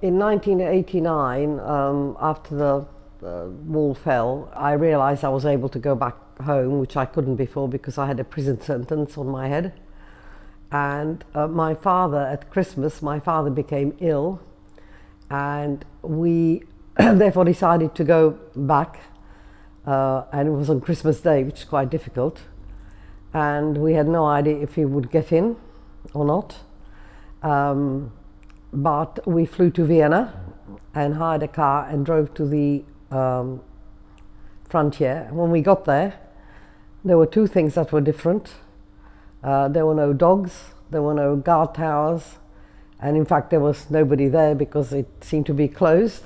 In 1989, after the wall fell, I realized I was able to go back home, which I couldn't before because I had a prison sentence on my head. And my father, at Christmas, my father became ill, and we therefore decided to go back. And it was on Christmas Day, which is quite difficult. And we had no idea if he would get in or not. But we flew to Vienna and hired a car and drove to the frontier. When we got there were two things that were different. There were no dogs, there were no guard towers, and in fact there was nobody there because it seemed to be closed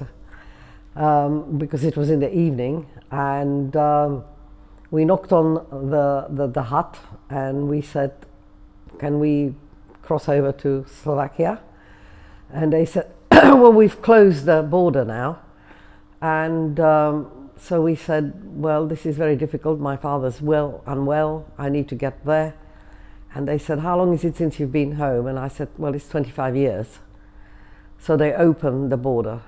because it was in the evening. And we knocked on the hut and we said, can we cross over to Slovakia? And they said, well, we've closed the border now. And so we said, well, this is very difficult. My father's unwell. I need to get there. And they said, how long is it since you've been home? And I said, well, it's 25 years. So they opened the border.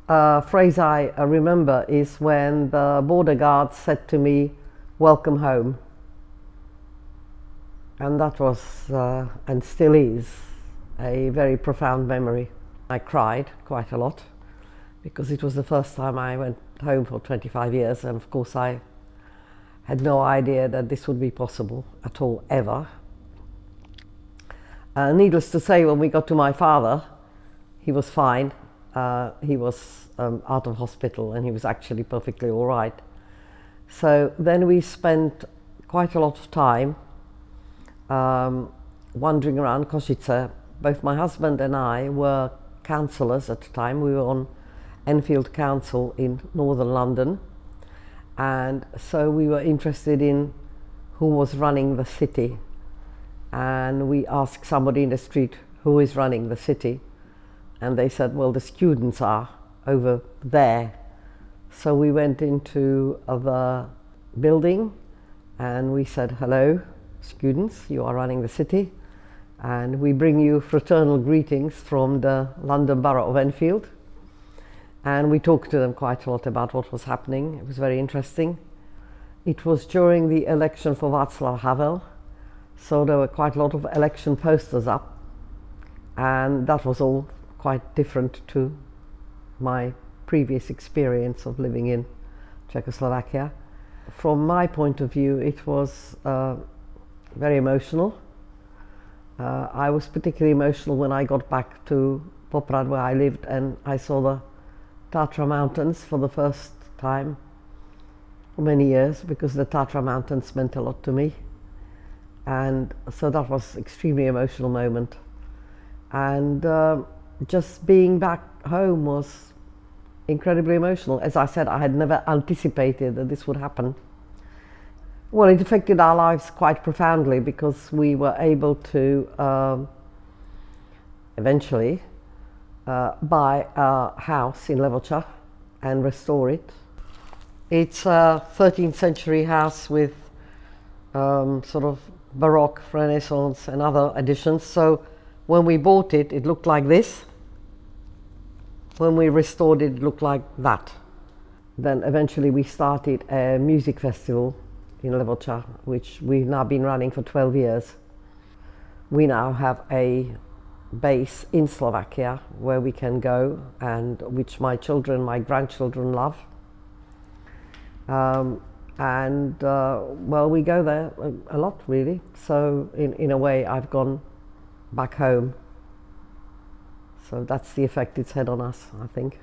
A phrase I remember is when the border guards said to me, welcome home. And that was, and still is, a very profound memory. I cried quite a lot because it was the first time I went home for 25 years, and of course I had no idea that this would be possible at all, ever. Needless to say, when we got to my father, he was fine. He was out of hospital and he was actually perfectly all right. So then we spent quite a lot of time wandering around Košice. Both my husband and I were councillors at the time. We were on Enfield Council in northern London, and so we were interested in who was running the city, and we asked somebody in the street who is running the city, and they said, well, the students are over there. So we went into the building and we said, hello students, you are running the city, and we bring you fraternal greetings from the London Borough of Enfield. And we talked to them quite a lot about what was happening. It was very interesting. It was during the election for Václav Havel, so there were quite a lot of election posters up, and that was all quite different to my previous experience of living in Czechoslovakia. From my point of view, it was very emotional. I was particularly emotional when I got back to Poprad, where I lived, and I saw the Tatra Mountains for the first time for many years, because the Tatra Mountains meant a lot to me. And so that was an extremely emotional moment. And just being back home was incredibly emotional. As I said, I had never anticipated that this would happen. Well, it affected our lives quite profoundly because we were able to eventually buy a house in Levočské and restore it. It's a 13th century house with sort of Baroque, Renaissance and other additions. So when we bought it, it looked like this. When we restored it, it looked like that. Then eventually we started a music festival in Levočské, which we've now been running for 12 years. We now have a base in Slovakia where we can go, and which my children, my grandchildren love. Well, we go there a lot, really. So in a way, I've gone back home. So that's the effect it's had on us, I think.